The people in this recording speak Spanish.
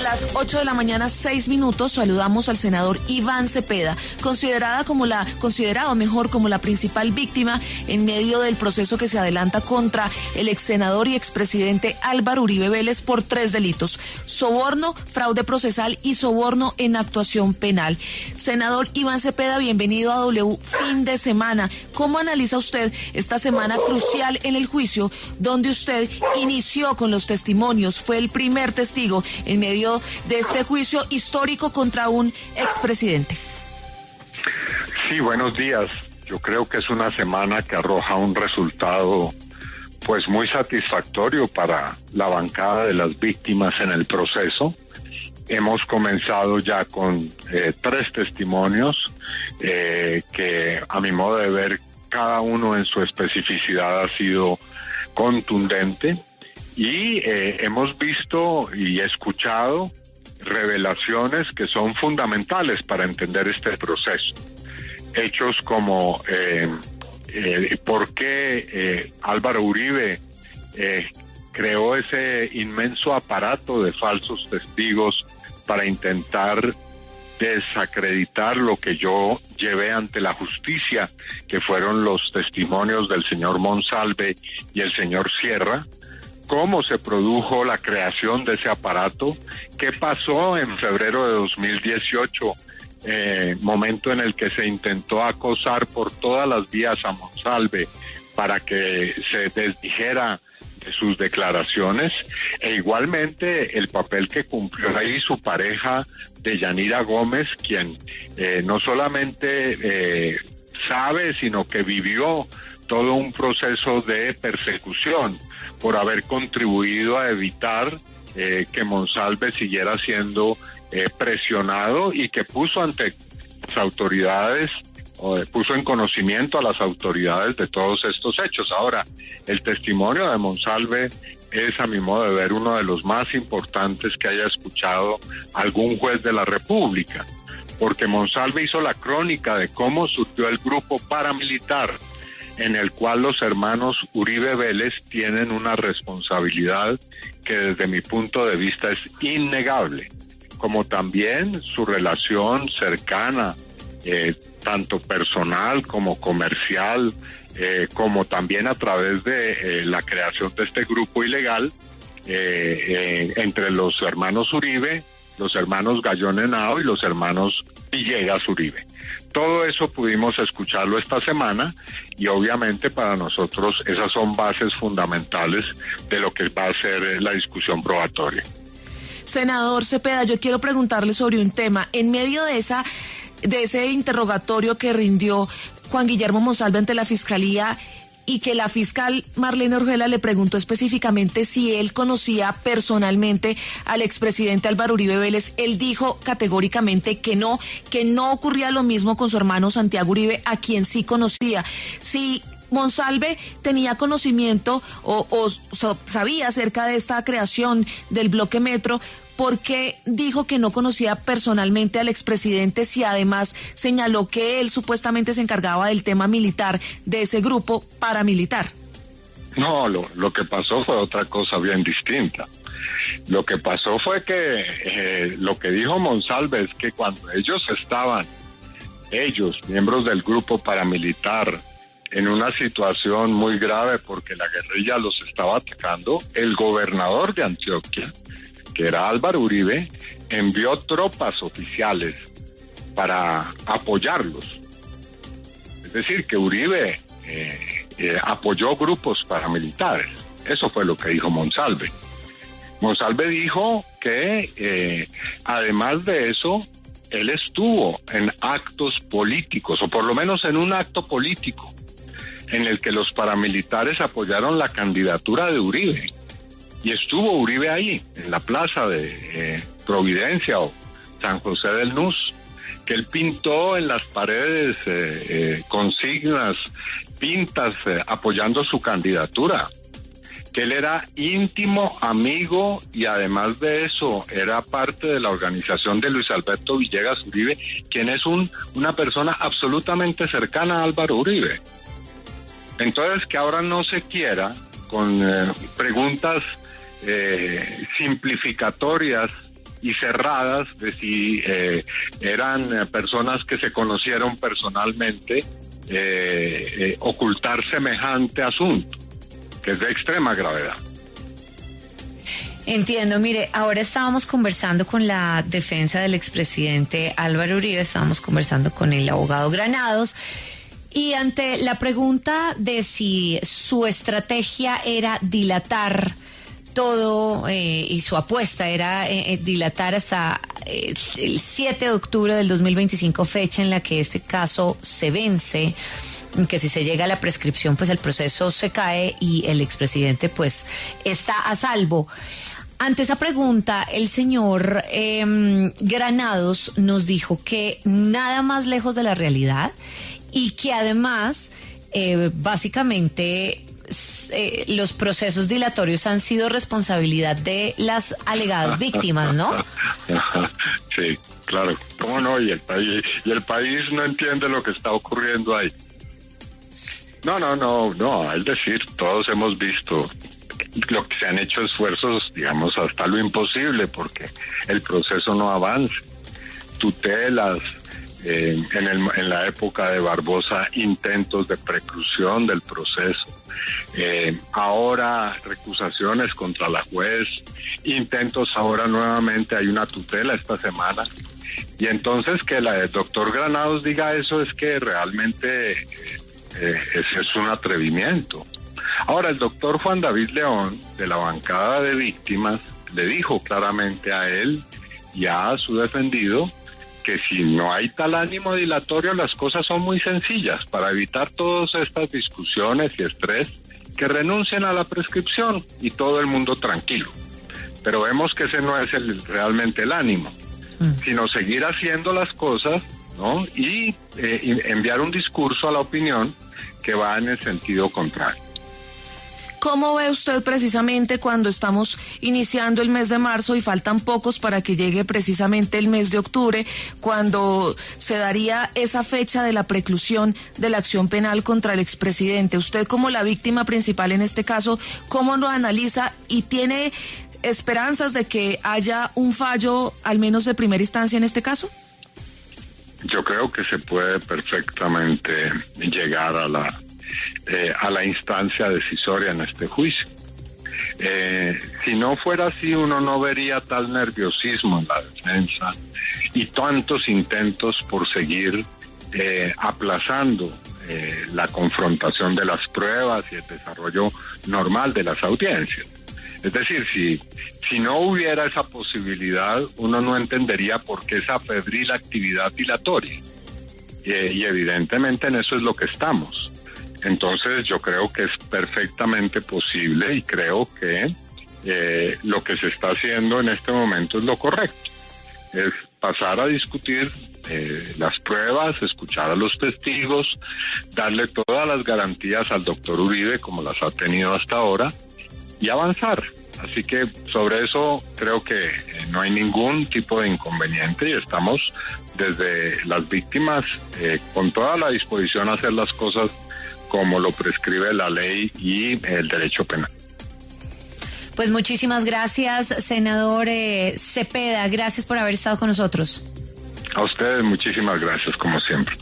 las 8 de la mañana, 6 minutos, saludamos al senador Iván Cepeda, considerado mejor como la principal víctima en medio del proceso que se adelanta contra el ex senador y expresidente Álvaro Uribe Vélez por 3 delitos: soborno, fraude procesal y soborno en actuación penal. Senador Iván Cepeda, bienvenido a W Fin de Semana. ¿Cómo analiza usted esta semana crucial en el juicio, donde usted inició con los testimonios, fue el primer testigo en medio de este juicio histórico contra un expresidente? Sí, buenos días. Yo creo que es una semana que arroja un resultado pues muy satisfactorio para la bancada de las víctimas en el proceso. Hemos comenzado ya con 3 testimonios que, a mi modo de ver, cada uno en su especificidad ha sido contundente, y hemos visto y escuchado revelaciones que son fundamentales para entender este proceso. Hechos como por qué Álvaro Uribe creó ese inmenso aparato de falsos testigos para intentar desacreditar lo que yo llevé ante la justicia, que fueron los testimonios del señor Monsalve y el señor Sierra. Cómo se produjo la creación de ese aparato, qué pasó en febrero de 2018, momento en el que se intentó acosar por todas las vías a Monsalve para que se desdijera de sus declaraciones, e igualmente el papel que cumplió ahí su pareja Deyanira Gómez, quien no solamente sabe, sino que vivió todo un proceso de persecución por haber contribuido a evitar que Monsalve siguiera siendo presionado, y que puso ante las autoridades, puso en conocimiento a las autoridades de todos estos hechos. Ahora, el testimonio de Monsalve es, a mi modo de ver, uno de los más importantes que haya escuchado algún juez de la República, porque Monsalve hizo la crónica de cómo surgió el grupo paramilitar, en el cual los hermanos Uribe Vélez tienen una responsabilidad que desde mi punto de vista es innegable, como también su relación cercana, tanto personal como comercial, como también a través de la creación de este grupo ilegal entre los hermanos Uribe, los hermanos Gallón Henao y los hermanos Villegas Uribe. Todo eso pudimos escucharlo esta semana, y obviamente para nosotros esas son bases fundamentales de lo que va a ser la discusión probatoria. Senador Cepeda, yo quiero preguntarle sobre un tema. En medio de ese interrogatorio que rindió Juan Guillermo Monsalve ante la Fiscalía, y que la fiscal Marlene Orjuela le preguntó específicamente si él conocía personalmente al expresidente Álvaro Uribe Vélez, él dijo categóricamente que no ocurría lo mismo con su hermano Santiago Uribe, a quien sí conocía. Si Monsalve tenía conocimiento o sabía acerca de esta creación del bloque Metro, ¿por qué dijo que no conocía personalmente al expresidente, si además señaló que él supuestamente se encargaba del tema militar de ese grupo paramilitar? No, lo que pasó fue otra cosa bien distinta. Lo que pasó fue que lo que dijo Monsalve es que cuando ellos, miembros del grupo paramilitar, en una situación muy grave porque la guerrilla los estaba atacando, el gobernador de Antioquia, que era Álvaro Uribe, envió tropas oficiales para apoyarlos. Es decir, que Uribe apoyó grupos paramilitares. Eso fue lo que dijo Monsalve. Monsalve dijo que además de eso, él estuvo en actos políticos, o por lo menos en un acto político, en el que los paramilitares apoyaron la candidatura de Uribe. Y estuvo Uribe ahí, en la plaza de Providencia o San José del Nus, que él pintó en las paredes consignas, pintas, apoyando su candidatura. Que él era íntimo amigo, y además de eso era parte de la organización de Luis Alberto Villegas Uribe, quien es una persona absolutamente cercana a Álvaro Uribe. Entonces, que ahora no se quiera, con preguntas simplificatorias, y cerradas de si eran personas que se conocieron personalmente, ocultar semejante asunto, que es de extrema gravedad. Entiendo, mire, ahora estábamos conversando con la defensa del expresidente Álvaro Uribe, estábamos conversando con el abogado Granados, y ante la pregunta de si su estrategia era dilatar todo y su apuesta era dilatar hasta el 7 de octubre del 2025, fecha en la que este caso se vence, que si se llega a la prescripción pues el proceso se cae y el expresidente pues está a salvo. Ante esa pregunta, el señor Granados nos dijo que nada más lejos de la realidad y que además básicamente los procesos dilatorios han sido responsabilidad de las alegadas víctimas, ¿no? Sí, claro. ¿Cómo no? Y el país no entiende lo que está ocurriendo ahí. No, es decir, todos hemos visto lo que se han hecho esfuerzos, digamos, hasta lo imposible porque el proceso no avanza. Tutelas, en la época de Barbosa, intentos de preclusión del proceso, ahora recusaciones contra la juez, intentos ahora nuevamente, hay una tutela esta semana, y entonces que el doctor Granados diga eso es que realmente es un atrevimiento. Ahora, el doctor Juan David León, de la bancada de víctimas, le dijo claramente a él y a su defendido que si no hay tal ánimo dilatorio, las cosas son muy sencillas. Para evitar todas estas discusiones y estrés, que renuncien a la prescripción y todo el mundo tranquilo. Pero vemos que ese no es realmente el ánimo, sino seguir haciendo las cosas, ¿no? Y enviar un discurso a la opinión que va en el sentido contrario. ¿Cómo ve usted precisamente cuando estamos iniciando el mes de marzo y faltan pocos para que llegue precisamente el mes de octubre, cuando se daría esa fecha de la preclusión de la acción penal contra el expresidente? Usted, como la víctima principal en este caso, ¿cómo lo analiza y tiene esperanzas de que haya un fallo al menos de primera instancia en este caso? Yo creo que se puede perfectamente llegar a la instancia decisoria en este juicio. Si no fuera así, uno no vería tal nerviosismo en la defensa y tantos intentos por seguir aplazando la confrontación de las pruebas y el desarrollo normal de las audiencias. Es decir, si no hubiera esa posibilidad, uno no entendería por qué esa febril actividad dilatoria. Y evidentemente en eso es lo que estamos. Entonces yo creo que es perfectamente posible y creo que lo que se está haciendo en este momento es lo correcto. Es pasar a discutir las pruebas, escuchar a los testigos, darle todas las garantías al doctor Uribe como las ha tenido hasta ahora y avanzar. Así que sobre eso creo que no hay ningún tipo de inconveniente y estamos desde las víctimas con toda la disposición a hacer las cosas como lo prescribe la ley y el derecho penal. Pues muchísimas gracias, senador Cepeda. Gracias por haber estado con nosotros. A ustedes muchísimas gracias, como siempre.